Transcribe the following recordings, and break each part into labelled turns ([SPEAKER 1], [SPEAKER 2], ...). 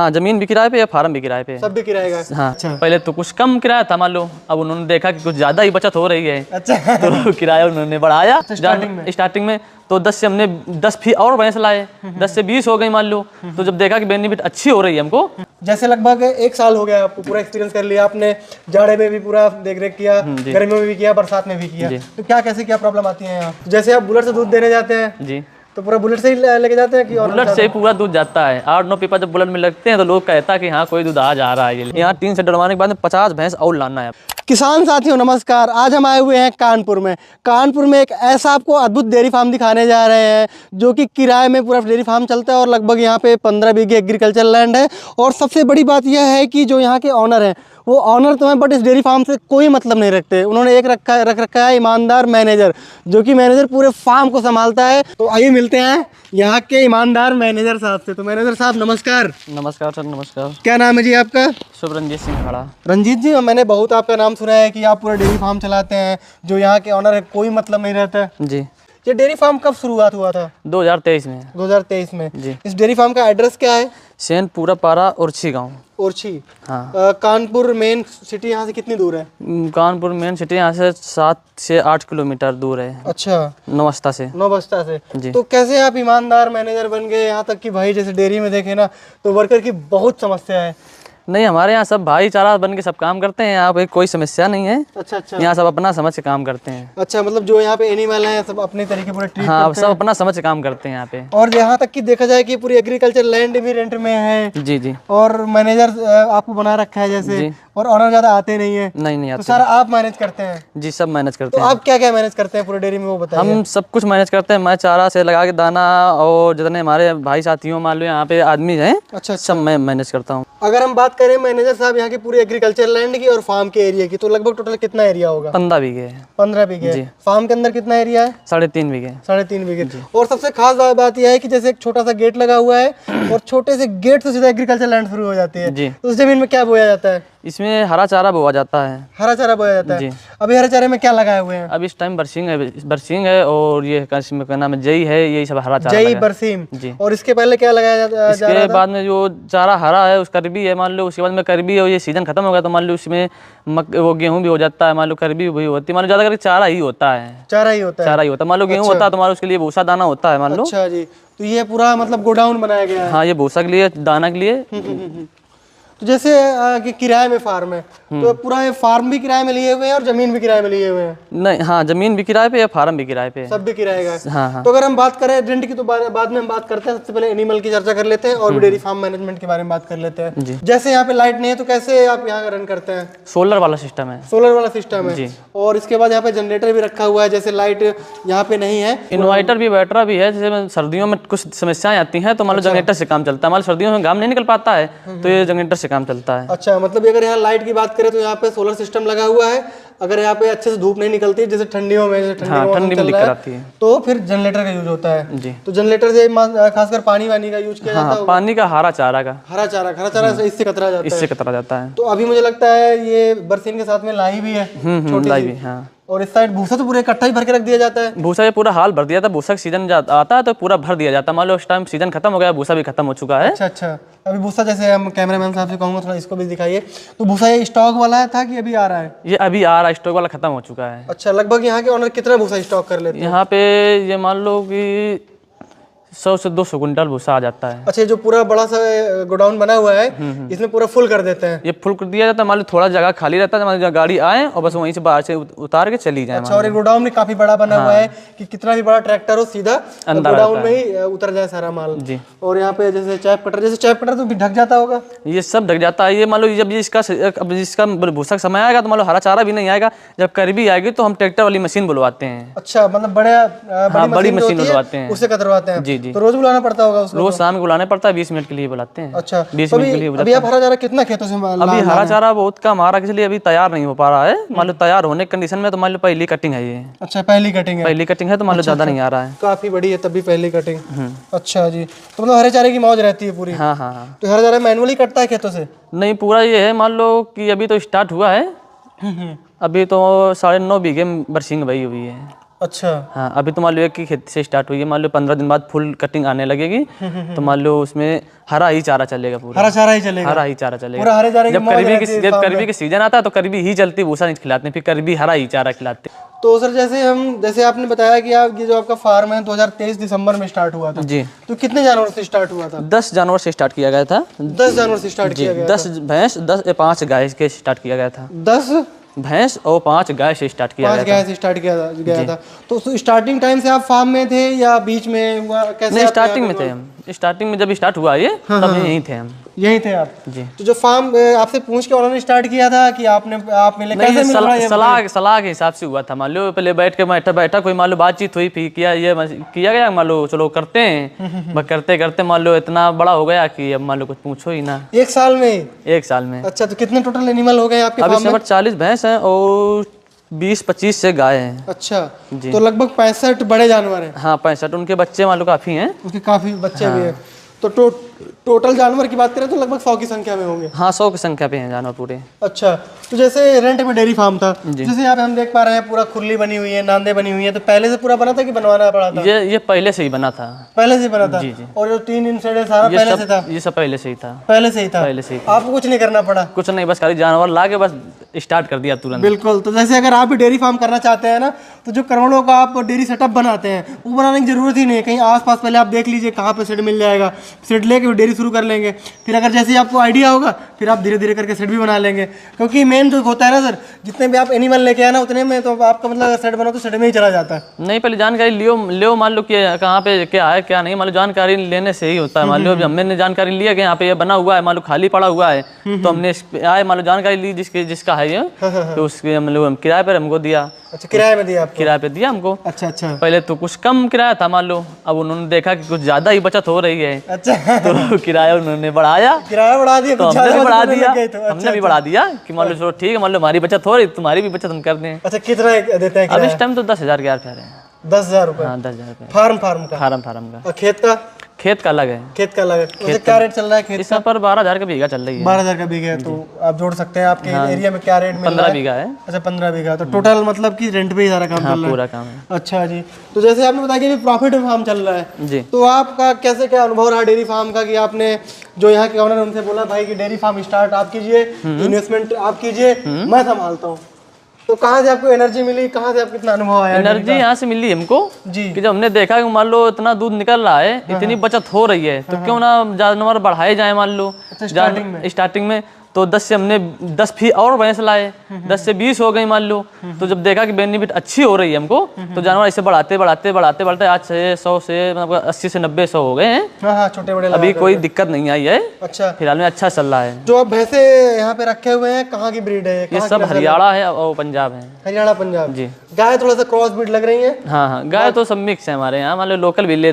[SPEAKER 1] हाँ, जमीन भी किराए पे या फार्म भी किराए पे?
[SPEAKER 2] सब भी किराए का?
[SPEAKER 1] हाँ।
[SPEAKER 2] अच्छा।
[SPEAKER 1] पहले तो कुछ कम किराया था मान लो, अब उन्होंने देखा कि कुछ ज्यादा ही बचत हो रही है।
[SPEAKER 2] अच्छा।
[SPEAKER 1] तो किराया उन्होंने बढ़ाया
[SPEAKER 2] स्टार्टिंग में
[SPEAKER 1] तो 10 से हमने 10 फी और भैंस लाए, 10 से 20 हो गई मान लो। तो जब देखा कि बेनिफिट अच्छी हो रही है हमको,
[SPEAKER 2] जैसे लगभग 1 साल हो गया आपको, पूरा एक्सपीरियंस कर लिया आपने, जाड़े में भी पूरा देख रेख किया, गर्मियों में भी किया, बरसात में भी किया, तो क्या कैसे क्या प्रॉब्लम आती है यहाँ? जैसे आप बुलेट से दूध देने जाते हैं
[SPEAKER 1] जी,
[SPEAKER 2] तो पूरा बुलेट से ही लेके जाते हैं कि और
[SPEAKER 1] बुलेट से ही पूरा दूध जाता है। 8-9 पीपा जब बुलेट में लगते हैं तो लोग कहता है कि हाँ कोई दूध आ जा रहा है। यहाँ 3 से डलवाने के बाद में 50 भैंस और लाना है।
[SPEAKER 2] किसान साथियों नमस्कार, आज हम आए हुए हैं कानपुर में एक ऐसा आपको अद्भुत डेयरी फार्म दिखाने जा रहे हैं जो कि किराए में पूरा डेयरी फार्म चलता है और लगभग यहाँ पे 15 बीघे एग्रीकल्चर लैंड है। और सबसे बड़ी बात यह है कि जो यहाँ के ऑनर हैं वो ऑनर तो हैं बट इस डेयरी फार्म से कोई मतलब नहीं रखते। उन्होंने एक रख रखा है ईमानदार मैनेजर, जो कि मैनेजर पूरे फार्म को संभालता है। तो आइए मिलते हैं यहाँ के ईमानदार मैनेजर साहब से। तो मैनेजर साहब नमस्कार।
[SPEAKER 1] नमस्कार सर, नमस्कार।
[SPEAKER 2] क्या नाम है जी आपका?
[SPEAKER 1] शुभ रंजीत सिंह खड़ा।
[SPEAKER 2] रंजीत जी, मैंने बहुत आपका नाम सुना है कि आप पूरा डेयरी फार्म चलाते हैं, जो यहाँ के ऑनर है कोई मतलब नहीं रहता है
[SPEAKER 1] जी।
[SPEAKER 2] ये डेयरी फार्म कब शुरुआत हुआ था?
[SPEAKER 1] 2023 में।
[SPEAKER 2] 2023 में
[SPEAKER 1] जी।
[SPEAKER 2] इस डेयरी फार्म का एड्रेस क्या है?
[SPEAKER 1] सेनपुरा पारा ओरछी गाँव।
[SPEAKER 2] ओरछी।
[SPEAKER 1] हाँ।
[SPEAKER 2] कानपुर मेन सिटी यहाँ से कितनी दूर है?
[SPEAKER 1] कानपुर मेन सिटी यहाँ से 7 से 8 किलोमीटर दूर है।
[SPEAKER 2] अच्छा।
[SPEAKER 1] नौबस्ता से।
[SPEAKER 2] नौबस्ता से
[SPEAKER 1] जी।
[SPEAKER 2] तो कैसे आप ईमानदार मैनेजर बन गए? यहाँ तक कि भाई जैसे डेयरी में देखे ना तो वर्कर की बहुत समस्या है।
[SPEAKER 1] नहीं, हमारे यहाँ सब भाईचारा बन के सब काम करते हैं। यहाँ पे कोई समस्या नहीं है।
[SPEAKER 2] अच्छा अच्छा।
[SPEAKER 1] यहाँ सब अपना समझ के काम करते हैं।
[SPEAKER 2] अच्छा, मतलब जो यहाँ पे एनिमल हैं सब अपने तरीके पूरे ट्रीट
[SPEAKER 1] हाँ,
[SPEAKER 2] करते
[SPEAKER 1] सब अपना समझ के काम करते हैं यहाँ पे।
[SPEAKER 2] हैं। और यहाँ तक कि देखा जाए कि पूरी एग्रीकल्चर लैंड भी रेंट में है।
[SPEAKER 1] जी जी।
[SPEAKER 2] और मैनेजर आपको बना रखा है जैसे, और ऑनर ज्यादा आते नहीं है।
[SPEAKER 1] नहीं
[SPEAKER 2] तो
[SPEAKER 1] आते।
[SPEAKER 2] सारा आप मैनेज करते हैं?
[SPEAKER 1] जी, सब मैनेज करते
[SPEAKER 2] तो
[SPEAKER 1] हैं।
[SPEAKER 2] आप क्या क्या मैनेज करते हैं पूरे डेयरी में वो बताइए।
[SPEAKER 1] हम सब कुछ मैनेज करते हैं। मैं चारा से लगा के दाना, और जितने हमारे भाई साथियों मान लो यहाँ पे आदमी हैं,
[SPEAKER 2] अच्छा
[SPEAKER 1] सब मैं मैनेज करता हूँ।
[SPEAKER 2] अगर हम बात करें मैनेजर साहब यहाँ की पूरी एग्रीकल्चर लैंड की और फार्म के एरिया की, तो लगभग टोटल कितना एरिया होगा?
[SPEAKER 1] 15 बीघे।
[SPEAKER 2] 15 बीघे। फार्म के अंदर कितना एरिया है?
[SPEAKER 1] 3.5 बीघे।
[SPEAKER 2] 3.5 बीघे। और सबसे खास बात यह है कि जैसे एक छोटा सा गेट लगा हुआ है और छोटे से गेट से सीधा एग्रीकल्चर लैंड शुरू हो जाती है।
[SPEAKER 1] जी।
[SPEAKER 2] तो उस जमीन में क्या बोया जाता है?
[SPEAKER 1] इसमें हरा चारा बोआ जाता है।
[SPEAKER 2] हरा चारा बोया जाता है।
[SPEAKER 1] जी।
[SPEAKER 2] अभी हरे चारे में क्या लगाए हुए हैं?
[SPEAKER 1] अब इस टाइम बरसिंग है और ये क्या नाम है, जई है, यही सब हरा चारा
[SPEAKER 2] जई
[SPEAKER 1] लगा है।
[SPEAKER 2] बरसीम।
[SPEAKER 1] जी।
[SPEAKER 2] और इसके पहले क्या लगाया जा रहा
[SPEAKER 1] इसके बाद में जो चारा हरा है उस करबी है मान लो, उसके बाद में करबी है, ये सीजन खत्म हो गया तो मान लो उसमें वो गेहूं भी हो जाता है, मान लो करबी भी होती है, मान लो ज्यादा करके चारा ही होता है।
[SPEAKER 2] चारा ही होता है।
[SPEAKER 1] चारा ही होता है। मान लो गेहूं होता है तो मान लो उसके लिए भूसा दाना होता है मान लो।
[SPEAKER 2] अच्छा जी। तो ये पूरा मतलब गोडाउन बनाया गया है?
[SPEAKER 1] हाँ, ये भूसा के लिए, दाना के लिए।
[SPEAKER 2] तो जैसे कि किराए में फार्म है तो पूरा ये फार्म भी किराए में लिए हुए हैं और जमीन भी किराए में लिए हुए हैं?
[SPEAKER 1] नहीं, हाँ, जमीन भी किराए पे या फार्म भी किराए पे।
[SPEAKER 2] सब भी किराए का है।
[SPEAKER 1] हाँ हाँ।
[SPEAKER 2] तो अगर हम बात करें रेंट की तो बाद में हम बात करते हैं। सबसे पहले एनिमल की चर्चा कर लेते हैं और भी डेयरी फार्म मैनेजमेंट के बारे में बात कर लेते हैं।
[SPEAKER 1] जी।
[SPEAKER 2] जैसे यहाँ पे लाइट नहीं है तो कैसे आप यहाँ रन करते हैं?
[SPEAKER 1] सोलर वाला सिस्टम है।
[SPEAKER 2] सोलर वाला सिस्टम है।
[SPEAKER 1] जी।
[SPEAKER 2] और इसके बाद यहाँ पे जनरेटर भी रखा हुआ है, जैसे लाइट यहाँ पे नहीं है।
[SPEAKER 1] इन्वर्टर भी, बैटरा भी है। जैसे सर्दियों में कुछ समस्याएं आती हैं तो मान लो जनरेटर से काम चलता है। मान लो सर्दियों में घाम नहीं निकल पाता है तो ये जनरेटर से काम चलता है।
[SPEAKER 2] अच्छा, मतलब अगर यहाँ लाइट की बात करें तो यहाँ पे सोलर सिस्टम लगा हुआ है। अगर यहाँ पे अच्छे से धूप नहीं निकलती जैसे ठंडियों में, जैसे ठंडी में
[SPEAKER 1] ठंडी में दिक्कत आती है,
[SPEAKER 2] तो फिर जनरेटर का यूज होता है।
[SPEAKER 1] जी।
[SPEAKER 2] तो जनरेटर से खासकर पानी वानी का यूज किया जाता है।
[SPEAKER 1] पानी का, हरा चारा का।
[SPEAKER 2] हरा चारा से इससे कतरा जाता है।
[SPEAKER 1] इससे कतरा जाता है।
[SPEAKER 2] तो अभी मुझे लगता है ये बरसीन के साथ में लाई भी है, छोटी
[SPEAKER 1] लाई
[SPEAKER 2] सी।
[SPEAKER 1] भी, हाँ।
[SPEAKER 2] और इस साइड भूसा तो पूरे इकट्ठा ही भर के रख दिया जाता है।
[SPEAKER 1] भूसा ये पूरा हाल भर दिया था। भूसा का सीजन आता है तो पूरा भर दिया जाता है। मान लो उस टाइम सीजन खत्म हो गया, भूसा भी खत्म हो चुका है।
[SPEAKER 2] अच्छा अच्छा। अभी भूसा जैसे हम कैमरामैन साहब से कहूँगा थोड़ा इसको भी दिखाइए। तो भूसा ये स्टॉक वाला था कि अभी आ रहा है?
[SPEAKER 1] ये अभी आ रहा है, स्टॉक वाला खत्म हो चुका है।
[SPEAKER 2] अच्छा, लगभग यहाँ के ऑनर कितना भूसा स्टॉक कर लेते हैं?
[SPEAKER 1] यहाँ पे ये मान लो कि 100 से 200 कुंटल भूसा आ जाता है।
[SPEAKER 2] अच्छा, जो पूरा बड़ा सा गोडाउन बना हुआ है इसमें पूरा फुल कर देते हैं?
[SPEAKER 1] ये फुल कर दिया जाता है। मान लो थोड़ा जगह खाली रहता है, मान लो गाड़ी आए और बस वहीं से बाहर से उतार के चली जाए।
[SPEAKER 2] अच्छा, और ये गोडाउन भी काफी बड़ा बना हुआ है कि कितना भी बड़ा ट्रैक्टर हो सीधा गोडाउन में ही उतर जाए सारा माल।
[SPEAKER 1] जी।
[SPEAKER 2] और यहाँ पे जैसे चैप कटर तो भी ढक जाता होगा?
[SPEAKER 1] ये सब ढक जाता है। ये मान लो जब इसका भूसा का समय आएगा तो मान लो हरा चारा भी नहीं आएगा। जब करबी आएगी तो हम ट्रैक्टर वाली मशीन बुलवाते हैं।
[SPEAKER 2] अच्छा, मतलब बड़ी मशीन
[SPEAKER 1] बुलवाते हैं,
[SPEAKER 2] उससे कतरवाते हैं।
[SPEAKER 1] जी जी।
[SPEAKER 2] तो रोज बुलाना पड़ता होगा उसको?
[SPEAKER 1] रोज शाम को बुलाना पड़ता है, 20 मिनट के लिए बुलाते हैं।
[SPEAKER 2] अच्छा,
[SPEAKER 1] 20 मिनट के लिए
[SPEAKER 2] अभी आप हरा चारा कितना खेतों से
[SPEAKER 1] अभी हरा चारा बहुत कम आ रहा है, इसलिए अभी तैयार नहीं हो पा रहा है। मान लो तैयार होने की कंडीशन में तो मान लो पहली कटिंग है ये।
[SPEAKER 2] अच्छा, पहली कटिंग है तो
[SPEAKER 1] मान लो ज्यादा नहीं आ रहा है।
[SPEAKER 2] काफी बड़ी है तब भी पहली कटिंग। अच्छा जी। तो मतलब हरे चारे की मौज रहती है पूरी?
[SPEAKER 1] हाँ हाँ हाँ।
[SPEAKER 2] तो हरा चारा मैनुअली कटता है खेतों से?
[SPEAKER 1] नहीं, पूरा ये है मान लो कि अभी तो स्टार्ट हुआ है। अभी तो 9.5 बीघे बरसिंग बई हुई है।
[SPEAKER 2] अच्छा।
[SPEAKER 1] हाँ, अभी तो मान लो एक की खेती से स्टार्ट हुई है, मान लो 15 दिन बाद फुल कटिंग आने लगेगी, तो मान लो उसमें हरा ही चारा चलेगा पूरा।
[SPEAKER 2] हरा चारा ही चलेगा।
[SPEAKER 1] हरा ही चारा चलेगा
[SPEAKER 2] पूरा हरे चारे की मौज रहती है
[SPEAKER 1] जब करीबी की सीजन आता है तो करीबी ही चलती, भूसा नहीं खिलाते हैं, फिर करीबी हरा ही चारा खिलाते हैं।
[SPEAKER 2] तो सर जैसे आपने बताया कि आप ये जो आपका फार्म है 2023 दिसंबर में स्टार्ट हुआ था,
[SPEAKER 1] जी।
[SPEAKER 2] तो कितने जानवर से स्टार्ट हुआ था?
[SPEAKER 1] 10 जानवर से स्टार्ट किया गया था।
[SPEAKER 2] 10 जानवर से स्टार्ट किया गया
[SPEAKER 1] 10 भैंस, 5 गाय के स्टार्ट किया गया था।
[SPEAKER 2] 10
[SPEAKER 1] भैंस और 5 गाय से स्टार्ट किया
[SPEAKER 2] 5 गाय से स्टार्ट किया गया था। तो स्टार्टिंग टाइम से आप फार्म में थे या बीच में हुआ, कैसे?
[SPEAKER 1] नहीं, स्टार्टिंग में थे हम। स्टार्टिंग में जब स्टार्ट हुआ ये, तब यहीं थे हम।
[SPEAKER 2] यही थे आप
[SPEAKER 1] जी।
[SPEAKER 2] तो जो फार्म आपसे पूछ के उन्होंने स्टार्ट किया था कि आप मिले?
[SPEAKER 1] नहीं,
[SPEAKER 2] कैसे मिला ये?
[SPEAKER 1] सलाह के हिसाब से हुआ था। मान लो पहले बैठा कोई मान लो बातचीत हुई, फिर किया गया, मान लो चलो करते हैं। बस करते करते मान लो इतना बड़ा हो गया कि अब मान लो कुछ पूछो ही ना।
[SPEAKER 2] 1 साल में?
[SPEAKER 1] 1 साल में।
[SPEAKER 2] अच्छा, तो कितने टोटल एनिमल हो गए आपके
[SPEAKER 1] अभी
[SPEAKER 2] फार्म में?
[SPEAKER 1] 40 भैंस हैं और 20-25 से गाय हैं।
[SPEAKER 2] अच्छा, तो लगभग 65 बड़े जानवर हैं।
[SPEAKER 1] हाँ, 65। उनके बच्चे मान लो काफी हैं,
[SPEAKER 2] उसके काफी बच्चे भी हैं। तो टोटल जानवर की बात करें तो लगभग 100 की संख्या में होंगे।
[SPEAKER 1] हाँ, 100 की संख्या पे हैं जानवर पूरे।
[SPEAKER 2] अच्छा, तो जैसे रेंट में डेयरी फार्म था, जैसे यहाँ पे हम देख पा रहे हैं पूरा खुरली बनी हुई है, नांदे बनी हुई है, तो पहले से पूरा बना था कि बनवाना पड़ा था?
[SPEAKER 1] ये पहले से ही बना था।
[SPEAKER 2] पहले से बना था?
[SPEAKER 1] जी जी।
[SPEAKER 2] और जो 3 इंसेड है सारा पहले से था?
[SPEAKER 1] ये सब पहले से ही था।
[SPEAKER 2] पहले से ही था?
[SPEAKER 1] पहले से ही था।
[SPEAKER 2] आपको कुछ नहीं करना पड़ा?
[SPEAKER 1] कुछ नहीं, बस खाली जानवर ला के बस स्टार्ट कर दिया तुरंत।
[SPEAKER 2] बिल्कुल। तो जैसे अगर आप भी डेयरी फार्म करना चाहते हैं ना, तो जो करोड़ों का आप डेयरी सेटअप बनाते हैं, वो बनाने की जरूरत ही नहीं है। कहीं आसपास पहले आप देख लीजिए कहाँ पे सेट मिल जाएगा, सेट लेके डेयरी शुरू कर लेंगे। फिर अगर जैसे ही आपको आइडिया होगा, फिर आप धीरे धीरे करके सेट भी बना लेंगे। क्योंकि मेन जो होता है ना सर, जितने भी आप एनिमल लेके आए ना, उतने में तो आपका मतलब सेट बनो तो सेट में ही चला जाता है।
[SPEAKER 1] नहीं, पहले जानकारी लियो मान लो कि कहाँ पे क्या है क्या नहीं, मान लो जानकारी लेने से ही होता है। मान लो हमने जानकारी लिया कि यहाँ पे ये बना हुआ है, मान लो खाली पड़ा हुआ है, तो हमने आए मान लो जानकारी ली जिसका है ये, तो उसके मतलब किराए पर हमको दिया।
[SPEAKER 2] अच्छा, किराए में दिया आपको?
[SPEAKER 1] किराए पे दिया हमको।
[SPEAKER 2] अच्छा अच्छा।
[SPEAKER 1] पहले तो कुछ कम किराया था मान लो, अब उन्होंने देखा कि कुछ ज्यादा ही बचत हो रही है।
[SPEAKER 2] अच्छा।
[SPEAKER 1] तो किराया उन्होंने बढ़ाया।
[SPEAKER 2] किराया बढ़ा दिया?
[SPEAKER 1] तो हमने भी बढ़ा दिया। हमने भी बढ़ा
[SPEAKER 2] अच्छा।
[SPEAKER 1] दिया कि मान लो चलो ठीक है, मान लो हमारी बचत हो रही, तुम्हारी भी बचत हम कर दें।
[SPEAKER 2] अच्छा, कितना देते हैं
[SPEAKER 1] अब इस टाइम तो 10,000 के कह रहे हैं।
[SPEAKER 2] 10,000 रुपए?
[SPEAKER 1] हाँ, 10,000 रुपये।
[SPEAKER 2] फार्म का?
[SPEAKER 1] फार्म का।
[SPEAKER 2] और खेत का?
[SPEAKER 1] खेत का अलग है।
[SPEAKER 2] खेत का अलग है। वैसे क्या रेट चल रहा है खेत
[SPEAKER 1] इस पर 12,000 का बीघा चल रही है।
[SPEAKER 2] 12,000 का बीघा है, तो आप जोड़ सकते हैं आपके एरिया में क्या रेट मिल रहा है?
[SPEAKER 1] 15 बीघा है।
[SPEAKER 2] अच्छा, 15 बीघा। तो टोटल मतलब कि रेंट पे ही सारा काम चल रहा है?
[SPEAKER 1] पूरा काम है।
[SPEAKER 2] अच्छा जी। तो जैसे आपने बताया कि प्रॉफिट में फार्म चल रहा है
[SPEAKER 1] जी,
[SPEAKER 2] तो आपका कैसे क्या अनुभव रहा डेयरी फार्म का, कि आपने जो यहाँ के ऑनर उनसे बोला भाई कि डेयरी फार्म स्टार्ट आप कीजिए, इन्वेस्टमेंट आप कीजिए, मैं संभालता हूँ, तो कहाँ से आपको एनर्जी मिली, कहाँ से आपको कितना अनुभव आया?
[SPEAKER 1] एनर्जी यहाँ से मिली हमको
[SPEAKER 2] जी,
[SPEAKER 1] कि जब हमने देखा कि मान लो इतना दूध निकल रहा है, इतनी बचत हो रही है, तो क्यों ना जानवर बढ़ाए जाए। मान लो स्टार्टिंग में तो 10 से हमने 10 फी और भैंस लाए, 10 से 20 हो गई मान लो। तो जब देखा कि बेनिफिट अच्छी हो रही है हमको, तो जानवर ऐसे बढ़ाते आज से 100 से मतलब 80 से 90 100 हो गए हैं।
[SPEAKER 2] हाँ, छोटे बड़े
[SPEAKER 1] अभी कोई दिक्कत नहीं आई है।
[SPEAKER 2] अच्छा,
[SPEAKER 1] फिलहाल में अच्छा चल रहा है।
[SPEAKER 2] जो आप भैंसे यहाँ पे रखे हुए हैं कहाँ की ब्रीड है?
[SPEAKER 1] ये सब हरियाणा है और पंजाब है।
[SPEAKER 2] हरियाणा पंजाब
[SPEAKER 1] जी।
[SPEAKER 2] गाय थोड़ा सा क्रॉस ब्रीड लग रही है?
[SPEAKER 1] हाँ, गाय तो सब मिक्स है हमारे यहाँ। मान लो लोकल भी ले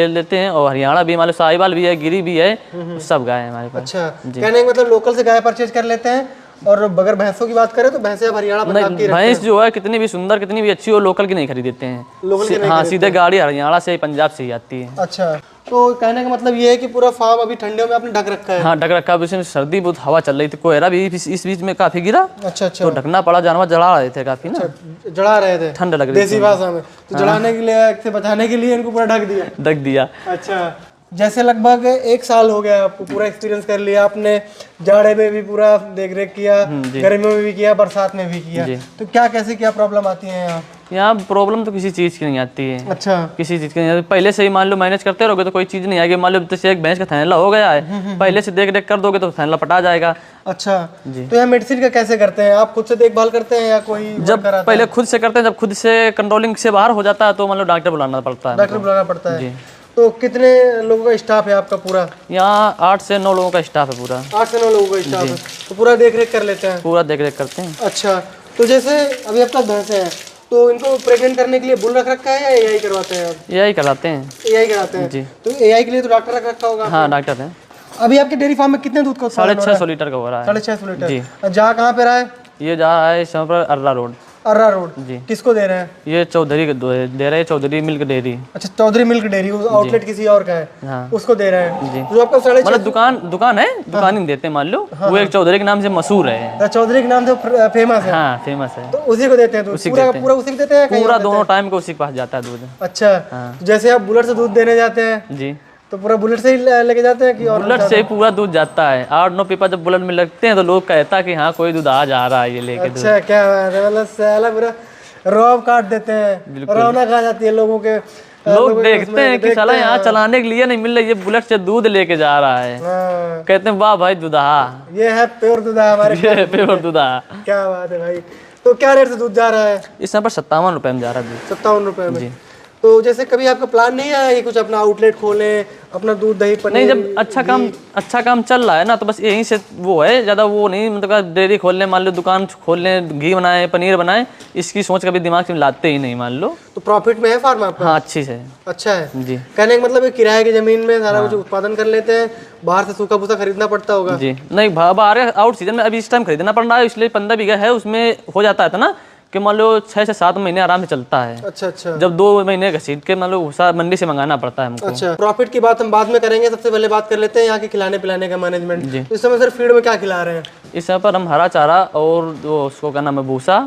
[SPEAKER 1] लेते हैं, और हरियाणा भी, मान लो साहिवाल भी है, गिरी भी है, सब गाय है हमारे पास।
[SPEAKER 2] अच्छा, कहने का मतलब लोकल से गाय परचेज कर लेते हैं। और अगर भैंसों की बात करें तो भैंसे अब हरियाणा पंजाब की
[SPEAKER 1] भैंस जो है कितनी भी सुंदर कितनी भी अच्छी हो, लोकल की नहीं खरीदते हैं।
[SPEAKER 2] लोकल की नहीं
[SPEAKER 1] हाँ, सीधे गाड़ी हरियाणा से पंजाब से ही आती है।
[SPEAKER 2] अच्छा, तो कहने का मतलब ये है कि पूरा फार्म अभी ठंडियों में आपने ढक रखा है?
[SPEAKER 1] हाँ, ढक रखा है। इसमें सर्दी बहुत हवा चल रही थी, कोहरा भी इस बीच में काफी गिरा।
[SPEAKER 2] अच्छा,
[SPEAKER 1] तो ढकना पड़ा, जानवर जला रहे थे काफी ना,
[SPEAKER 2] जला रहे थे,
[SPEAKER 1] ठंड लग रही थी
[SPEAKER 2] देसी भाषा में। तो जलाने के लिए, से बचाने के लिए इनको पूरा ढक दिया। अच्छा, जैसे लगभग 1 साल हो गया आपको, पूरा एक्सपीरियंस कर लिया आपने, जाड़े में भी पूरा देख रेख किया, गर्मियों में भी किया, बरसात में भी किया, तो कैसे क्या प्रॉब्लम आती है यहाँ?
[SPEAKER 1] यहाँ प्रॉब्लम तो किसी चीज़ की नहीं आती है।
[SPEAKER 2] अच्छा,
[SPEAKER 1] किसी चीज़ की नहीं आती। पहले से ही मान लो मैनेज करते रहोगे तो कोई चीज़ नहीं आएगी। मान लो जैसे एक भैंस का थैला हो गया है, पहले से देख रेख कर दोगे तो थैला पटा जाएगा।
[SPEAKER 2] अच्छा जी। तो यहाँ मेडिसिन का कैसे करते हैं आप? खुद से देखभाल करते हैं या कोई?
[SPEAKER 1] जब पहले खुद से करते हैं, जब खुद से कंट्रोलिंग से बाहर हो जाता है तो मान लो डॉक्टर बुलाना पड़ता है।
[SPEAKER 2] डॉक्टर बुलाना पड़ता है। तो कितने लोगों का स्टाफ है आपका पूरा?
[SPEAKER 1] यहाँ 8 से 9 लोगों का स्टाफ है पूरा।
[SPEAKER 2] 8 से 9 लोगों का स्टाफ है, तो पूरा देख रेख कर लेते हैं? पूरा
[SPEAKER 1] देख रेख करते हैं।
[SPEAKER 2] अच्छा, तो जैसे अभी आपका भैंसे हैं, तो इनको प्रेग्नेंट करने के लिए बुल रख रखा है या एआई करवाते हैं आप?
[SPEAKER 1] एआई कराते हैं।
[SPEAKER 2] एआई कराते हैं जी। तो एआई के लिए तो डॉक्टर रख रखा होगा?
[SPEAKER 1] हाँ, डॉक्टर है।
[SPEAKER 2] अभी आपके डेयरी फार्म में कितने दूध का?
[SPEAKER 1] 650 लीटर का हो रहा है।
[SPEAKER 2] 650 लीटर। जहाँ कहाँ पे रहा है?
[SPEAKER 1] ये जा रहा है अर्रा रोड।
[SPEAKER 2] अर्रा रोड
[SPEAKER 1] जी।
[SPEAKER 2] किसको दे रहे हैं?
[SPEAKER 1] ये चौधरी के दे रहे हैं, चौधरी मिल्क डेयरी।
[SPEAKER 2] अच्छा, चौधरी मिल्क डेयरी, आउटलेट किसी और का है,
[SPEAKER 1] हाँ।
[SPEAKER 2] उसको दे रहे हैं
[SPEAKER 1] जी।
[SPEAKER 2] जो आपका 6.5
[SPEAKER 1] मतलब दुकान है, दुकान ही देते हैं मान लो। वो एक चौधरी के नाम से मशहूर है।
[SPEAKER 2] चौधरी के नाम से फेमस है।
[SPEAKER 1] हाँ फेमस है।
[SPEAKER 2] तो उसी को देते हैं दूध, पूरा उसी को देते हैं कहीं
[SPEAKER 1] पूरा
[SPEAKER 2] और देते
[SPEAKER 1] दोनों टाइम को उसी के पास जाता है दूध।
[SPEAKER 2] हैं? अच्छा, जैसे आप बुलेट से दूध देने जाते हैं
[SPEAKER 1] जी,
[SPEAKER 2] तो पूरा बुलेट से ही लेके जाते हैं कि और
[SPEAKER 1] बुलेट से ही पूरा दूध जाता है। 8-9 पीपा जब बुलेट में लगते हैं तो लोग कहता है कि हाँ कोई दूध आ जा रहा है ये लेके दूध।
[SPEAKER 2] अच्छा, क्या बात है, मतलब साला पूरा रौब काट देते हैं, रौनक आ जाती है लोगों के।
[SPEAKER 1] लोग देखते हैं कि साला यहाँ चलाने के लिए नहीं मिल रहा, ये बुलेट से दूध लेके जा रहा है।
[SPEAKER 2] हाँ,
[SPEAKER 1] कहते हैं वाह भाई दूल्हा,
[SPEAKER 2] ये है प्योर दूध हमारे।
[SPEAKER 1] ये प्योर दूल्हा।
[SPEAKER 2] क्या बात है भाई। तो क्या रेट से दूध जा रहा है?
[SPEAKER 1] इस यहाँ पर 57 रुपए में जा रहा है दूध।
[SPEAKER 2] 57 रुपए में। तो जैसे कभी आपका प्लान नहीं आया कि कुछ अपना आउटलेट खोलें, अपना दूध दही पनीर?
[SPEAKER 1] नहीं, जब अच्छा काम चल रहा है ना तो बस यहीं से वो है, ज़्यादा वो नहीं। मतलब डेयरी खोल लें, मान लो दुकान खोल लें, घी बनाए, पनीर बनाए, इसकी सोच कभी दिमाग से लाते ही नहीं मान लो।
[SPEAKER 2] तो प्रॉफिट में है फार्म आपका?
[SPEAKER 1] हाँ अच्छी से।
[SPEAKER 2] अच्छा है
[SPEAKER 1] जी।
[SPEAKER 2] कहने का मतलब है किराए की जमीन में सारा कुछ उत्पादन कर लेते हैं, बाहर से सूखा भूसा खरीदना पड़ता होगा?
[SPEAKER 1] जी नहीं, बाहर आउट सीजन में अभी इस टाइम खरीदना पड़ रहा है, इसलिए 15 बीघा है, उसमें हो जाता है ना कि मान लो 6 से 7 महीने आराम से चलता है।
[SPEAKER 2] अच्छा अच्छा।
[SPEAKER 1] जब 2 महीने घसीट के मान लो भूसा मंडी से मंगाना पड़ता है हमको।
[SPEAKER 2] अच्छा, प्रॉफिट की बात हम बाद में करेंगे, सबसे पहले बात कर लेते हैं यहाँ के खिलाने पिलाने का मैनेजमेंट। तो इस समय सर फीड में क्या खिला रहे हैं?
[SPEAKER 1] इस यहाँ पर हम हरा चारा और उसको क्या नाम है भूसा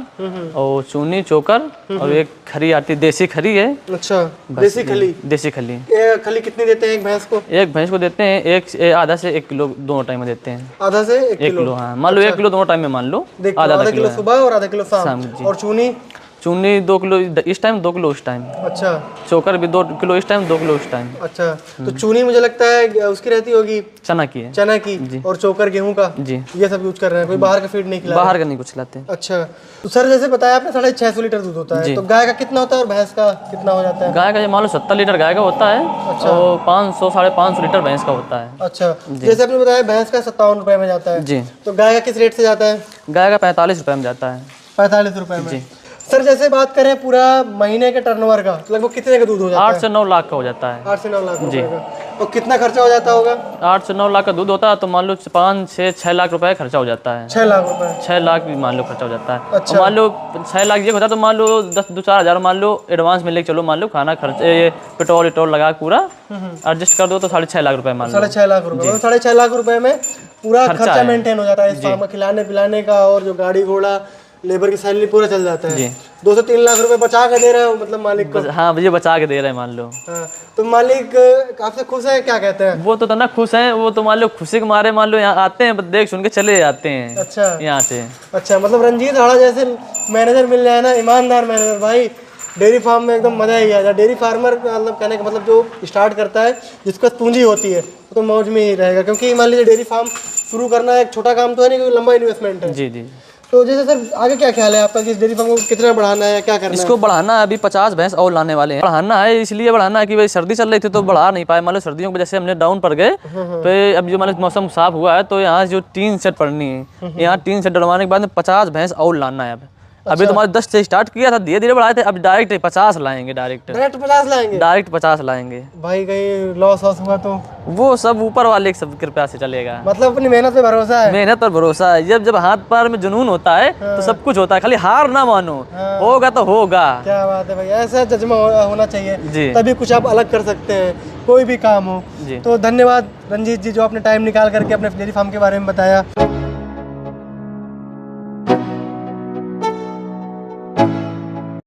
[SPEAKER 1] और चूनी चोकर और एक खरी आती देसी खरी है।
[SPEAKER 2] अच्छा, देसी खली।
[SPEAKER 1] देसी खली।
[SPEAKER 2] खली कितनी देते हैं एक भैंस को?
[SPEAKER 1] एक भैंस को देते हैं आधा से 1 किलो दोनों टाइम में देते हैं।
[SPEAKER 2] आधा से 1
[SPEAKER 1] किलो? हाँ मान लो 1 किलो दोनों टाइम में मान लो,
[SPEAKER 2] आधा किलो सुबह और आधा किलो शाम। और
[SPEAKER 1] चूनी 2 किलो इस टाइम, 2 किलो उस टाइम।
[SPEAKER 2] अच्छा।
[SPEAKER 1] चोकर भी 2 किलो इस टाइम, 2 किलो उस टाइम।
[SPEAKER 2] अच्छा, तो चूनी मुझे लगता है उसकी रहती होगी
[SPEAKER 1] चना की है।
[SPEAKER 2] चना की। और चोकर गेहूं का।
[SPEAKER 1] जी।
[SPEAKER 2] ये सब यूज कर रहे हैं, कोई बाहर का फीड नहीं खिला?
[SPEAKER 1] बाहर का नहीं कुछ खिलाते।
[SPEAKER 2] अच्छा, तो सर जैसे बताया आपने 650 लीटर दूध होता है, तो गाय का कितना होता है और भैंस का कितना हो जाता है?
[SPEAKER 1] गाय का मान लो 70 लीटर गाय का होता है।
[SPEAKER 2] अच्छा।
[SPEAKER 1] और 500-550 लीटर भैंस का होता है।
[SPEAKER 2] अच्छा, जैसे आपने बताया भैंस का 57 रुपए में जाता है।
[SPEAKER 1] जी।
[SPEAKER 2] तो गाय का किस रेट से जाता है?
[SPEAKER 1] गाय का 45 रुपए में जाता है।
[SPEAKER 2] 45 रुपए में। सर जैसे बात करें पूरा महीने के टर्नओवर का, लगभग कितने का दूध हो जाता है?
[SPEAKER 1] 8 से 9 लाख का हो जाता है।
[SPEAKER 2] 8 से 9 लाख रुपए का। और कितना खर्चा हो जाता होगा?
[SPEAKER 1] 8 से 9 लाख का दूध होता है तो मान लो 5 से 6 लाख रुपए खर्चा हो जाता है।
[SPEAKER 2] 6 लाख रुपए?
[SPEAKER 1] 6 लाख भी मान लो खर्चा हो जाता है।
[SPEAKER 2] अच्छा।
[SPEAKER 1] मान लो 6 लाख ये होता है तो मान लो 10-4 हज़ार मान लो एडवांस में लेके चलो, मान लो खाना खर्चे ये पेट्रोल लगा पूरा एडजस्ट कर दो तो 6.5 लाख रुपए मान लो।
[SPEAKER 2] 6.5 लाख रुपए, मतलब 6.5 लाख रुपए में पूरा खर्चा मेंटेन हो जाता है इस फार्म का, खिलाने पिलाने का और जो गाड़ी घोड़ा लेबर की सैलरी पूरा चल जाता है। 2 से 3 लाख रुपए बचा के दे रहे हो मतलब मालिक को?
[SPEAKER 1] हाँ ये बचा के दे रहे हैं मान लो।
[SPEAKER 2] हाँ, तो मालिक आपसे खुश है? क्या कहते हैं?
[SPEAKER 1] वो तो तना खुश हैं, वो तो मान लो खुशी के मारे मान लो यहाँ आते हैं, देख सुन के चले जाते हैं।
[SPEAKER 2] अच्छा।
[SPEAKER 1] यहाँ से।
[SPEAKER 2] अच्छा, मतलब रंजीत हाड़ा जैसे मैनेजर मिल जाए ना, ईमानदार मैनेजर, भाई डेयरी फार्म में एकदम मजा ही आ जाए। डेयरी फार्मर मतलब कहने का मतलब जो स्टार्ट करता है, जिसके पास पूंजी होती है तो मौज में ही रहेगा, क्योंकि मान लीजिए डेयरी फार्म शुरू करना एक छोटा काम तो है नहीं, क्योंकि लंबा इन्वेस्टमेंट है।
[SPEAKER 1] जी जी।
[SPEAKER 2] तो जैसे सर आगे क्या ख्याल है आपका कि इस डेयरी फार्म को कितना बढ़ाना है, क्या करना है?
[SPEAKER 1] इसको बढ़ाना है, अभी 50 भैंस और लाने वाले हैं। बढ़ाना है इसलिए बढ़ाना है कि भाई सर्दी चल रही थी तो बढ़ा नहीं पाए, मान लो सर्दियों की वजह से हमने डाउन पड़ गए। तो अब जो मान लो मौसम साफ हुआ है तो यहाँ जो 3 सेट पड़नी है, यहाँ 3 सेट डलवाने के बाद में 50 भैंस और लाना है। अब अभी तुम्हारे 10 से स्टार्ट किया था, धीरे धीरे बढ़ाए थे, अब डायरेक्ट 50 लाएंगे। डायरेक्ट
[SPEAKER 2] 50 लाएंगे?
[SPEAKER 1] डायरेक्ट 50 लाएंगे।
[SPEAKER 2] भाई कहीं लॉस हुआ तो?
[SPEAKER 1] वो सब ऊपर वाले की सब कृपया से चलेगा।
[SPEAKER 2] मतलब अपनी मेहनत पे भरोसा है?
[SPEAKER 1] मेहनत पर भरोसा है। जब हाथ पैर में जुनून होता है तो सब कुछ होता है, खाली हार ना मानो। होगा तो होगा। क्या
[SPEAKER 2] बात है भाई, ऐसा जज्बा होना चाहिए
[SPEAKER 1] जी,
[SPEAKER 2] तभी कुछ आप अलग कर सकते हैं कोई भी काम हो। तो धन्यवाद रंजीत जी जो आपने टाइम निकाल करके अपने डेयरी फार्म के बारे में बताया।